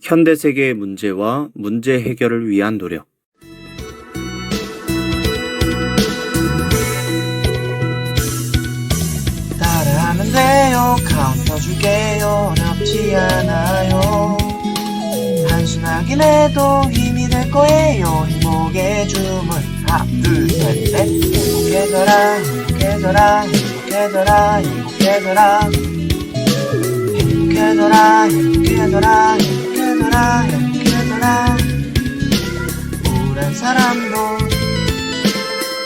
현대 세계의 문제와 문제 해결을 위한 노력. 따라하면 돼요. 카운터 줄게요. 어렵지 않아요. 단순하긴 해도 힘이 될 거예요. 행복의 주문 하나 둘 셋 넷. 행복해져라 행복해져라 행복해져라 행복해져라 행복해져라 행복해져라 행복해져라 행복해져라. 우울한 사람도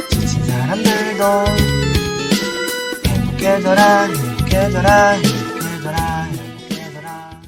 지친 사람들도 행복해져라 행복해져라 행복해져라 행복해져라.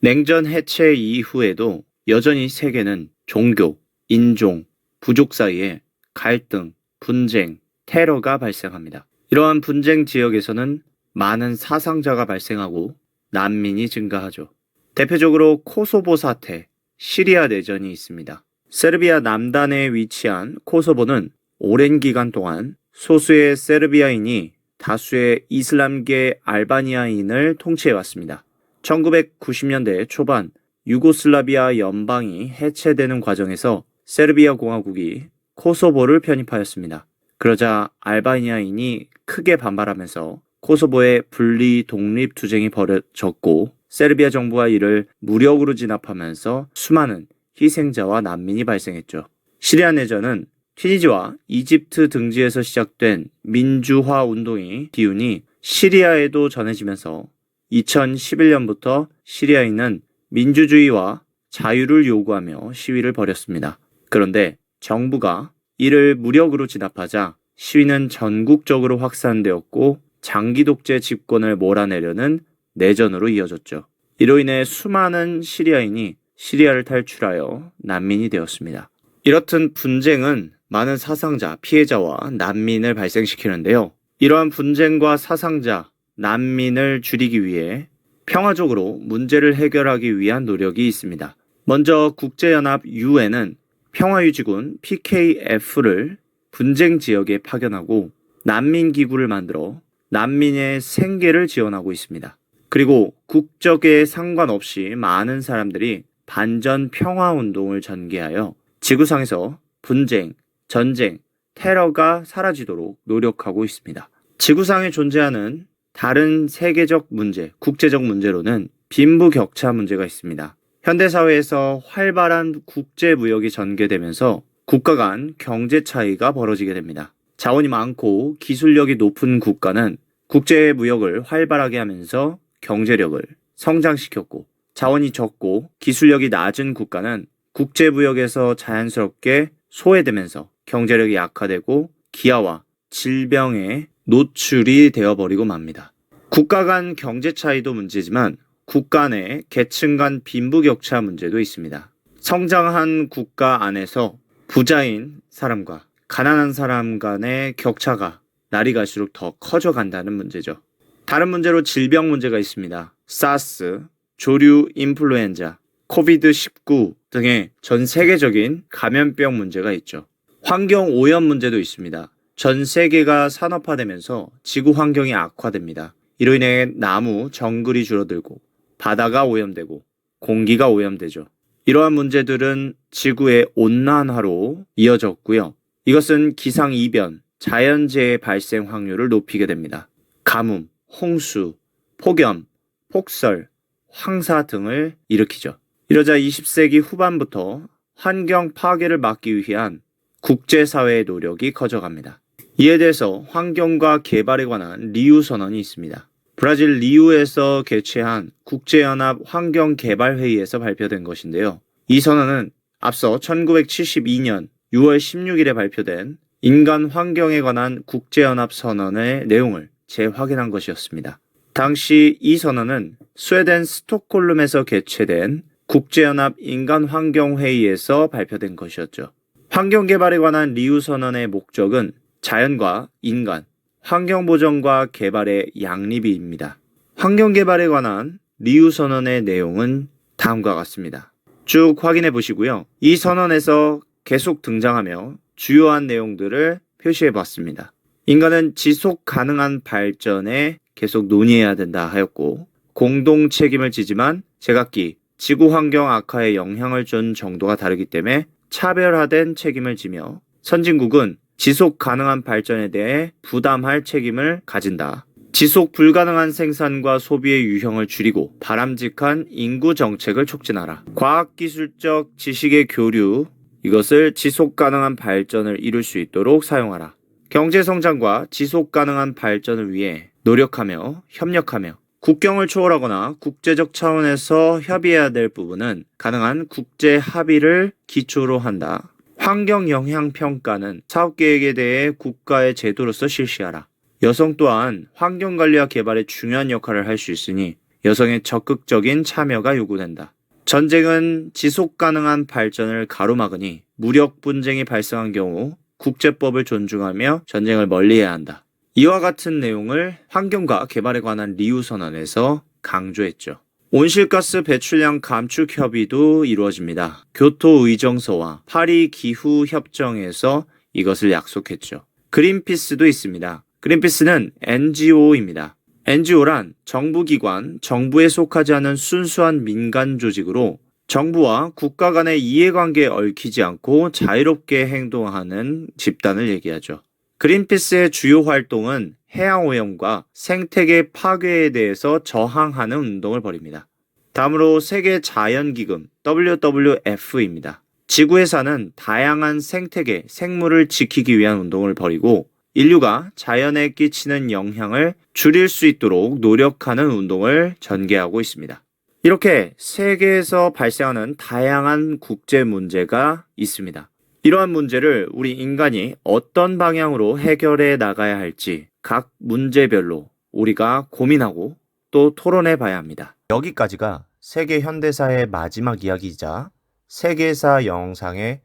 냉전 해체 이후에도 여전히 세계는 종교, 인종, 부족 사이에 갈등, 분쟁, 테러가 발생합니다. 이러한 분쟁 지역에서는 많은 사상자가 발생하고 난민이 증가하죠. 대표적으로 코소보 사태, 시리아 내전이 있습니다. 세르비아 남단에 위치한 코소보는 오랜 기간 동안 소수의 세르비아인이 다수의 이슬람계 알바니아인을 통치해왔습니다. 1990년대 초반 유고슬라비아 연방이 해체되는 과정에서 세르비아 공화국이 코소보를 편입하였습니다. 그러자 알바니아인이 크게 반발하면서 코소보의 분리 독립 투쟁이 벌어졌고 세르비아 정부가 이를 무력으로 진압하면서 수많은 희생자와 난민이 발생했죠. 시리아 내전은 튀니지와 이집트 등지에서 시작된 민주화 운동의 기운이 시리아에도 전해지면서 2011년부터 시리아인은 민주주의와 자유를 요구하며 시위를 벌였습니다. 그런데 정부가 이를 무력으로 진압하자 시위는 전국적으로 확산되었고 장기 독재 집권을 몰아내려는 내전으로 이어졌죠. 이로 인해 수많은 시리아인이 시리아를 탈출하여 난민이 되었습니다. 이렇듯 분쟁은 많은 사상자, 피해자와 난민을 발생시키는데요. 이러한 분쟁과 사상자, 난민을 줄이기 위해 평화적으로 문제를 해결하기 위한 노력이 있습니다. 먼저 국제연합 UN은 평화유지군 PKF를 분쟁 지역에 파견하고 난민기구를 만들어 난민의 생계를 지원하고 있습니다. 그리고 국적에 상관없이 많은 사람들이 반전 평화운동을 전개하여 지구상에서 분쟁, 전쟁, 테러가 사라지도록 노력하고 있습니다. 지구상에 존재하는 다른 세계적 문제, 국제적 문제로는 빈부격차 문제가 있습니다. 현대사회에서 활발한 국제무역이 전개되면서 국가 간 경제 차이가 벌어지게 됩니다. 자원이 많고 기술력이 높은 국가는 국제무역을 활발하게 하면서 경제력을 성장시켰고 자원이 적고 기술력이 낮은 국가는 국제무역에서 자연스럽게 소외되면서 경제력이 약화되고 기아와 질병에 노출이 되어버리고 맙니다. 국가 간 경제 차이도 문제지만 국가 내 계층 간 빈부격차 문제도 있습니다. 성장한 국가 안에서 부자인 사람과 가난한 사람 간의 격차가 날이 갈수록 더 커져간다는 문제죠. 다른 문제로 질병 문제가 있습니다. 사스, 조류 인플루엔자, 코비드-19 등의 전 세계적인 감염병 문제가 있죠. 환경 오염 문제도 있습니다. 전 세계가 산업화되면서 지구 환경이 악화됩니다. 이로 인해 나무, 정글이 줄어들고 바다가 오염되고 공기가 오염되죠. 이러한 문제들은 지구의 온난화로 이어졌고요. 이것은 기상이변, 자연재해 발생 확률을 높이게 됩니다. 가뭄, 홍수, 폭염, 폭설, 황사 등을 일으키죠. 이러자 20세기 후반부터 환경 파괴를 막기 위한 국제사회의 노력이 커져갑니다. 이에 대해서 환경과 개발에 관한 리우 선언이 있습니다. 브라질 리우에서 개최한 국제연합 환경개발회의에서 발표된 것인데요. 이 선언은 앞서 1972년 6월 16일에 발표된 인간 환경에 관한 국제연합 선언의 내용을 재확인한 것이었습니다. 당시 이 선언은 스웨덴 스톡홀름에서 개최된 국제연합 인간환경회의에서 발표된 것이었죠. 환경개발에 관한 리우 선언의 목적은 자연과 인간, 환경보전과 개발의 양립입니다. 환경개발에 관한 리우 선언의 내용은 다음과 같습니다. 쭉 확인해 보시고요. 이 선언에서 계속 등장하며 주요한 내용들을 표시해 봤습니다. 인간은 지속 가능한 발전에 계속 논의해야 된다 하였고, 공동 책임을 지지만 제각기 지구 환경 악화에 영향을 준 정도가 다르기 때문에 차별화된 책임을 지며 선진국은 지속 가능한 발전에 대해 부담할 책임을 가진다. 지속 불가능한 생산과 소비의 유형을 줄이고 바람직한 인구 정책을 촉진하라. 과학기술적 지식의 교류, 이것을 지속 가능한 발전을 이룰 수 있도록 사용하라. 경제 성장과 지속 가능한 발전을 위해 노력하며 협력하며 국경을 초월하거나 국제적 차원에서 협의해야 될 부분은 가능한 국제 합의를 기초로 한다. 환경 영향 평가는 사업 계획에 대해 국가의 제도로서 실시하라. 여성 또한 환경 관리와 개발에 중요한 역할을 할 수 있으니 여성의 적극적인 참여가 요구된다. 전쟁은 지속 가능한 발전을 가로막으니 무력 분쟁이 발생한 경우 국제법을 존중하며 전쟁을 멀리해야 한다. 이와 같은 내용을 환경과 개발에 관한 리우 선언에서 강조했죠. 온실가스 배출량 감축 협의도 이루어집니다. 교토 의정서와 파리 기후 협정에서 이것을 약속했죠. 그린피스도 있습니다. 그린피스는 NGO입니다. NGO란 정부기관, 정부에 속하지 않은 순수한 민간 조직으로 정부와 국가 간의 이해관계에 얽히지 않고 자유롭게 행동하는 집단을 얘기하죠. 그린피스의 주요 활동은 해양오염과 생태계 파괴에 대해서 저항하는 운동을 벌입니다. 다음으로 세계자연기금 WWF입니다. 지구에 사는 다양한 생태계, 생물을 지키기 위한 운동을 벌이고 인류가 자연에 끼치는 영향을 줄일 수 있도록 노력하는 운동을 전개하고 있습니다. 이렇게 세계에서 발생하는 다양한 국제 문제가 있습니다. 이러한 문제를 우리 인간이 어떤 방향으로 해결해 나가야 할지 각 문제별로 우리가 고민하고 또 토론해 봐야 합니다. 여기까지가 세계 현대사의 마지막 이야기이자 세계사 영상의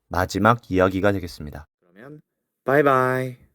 마지막 이야기가 되겠습니다. 그러면 바이바이.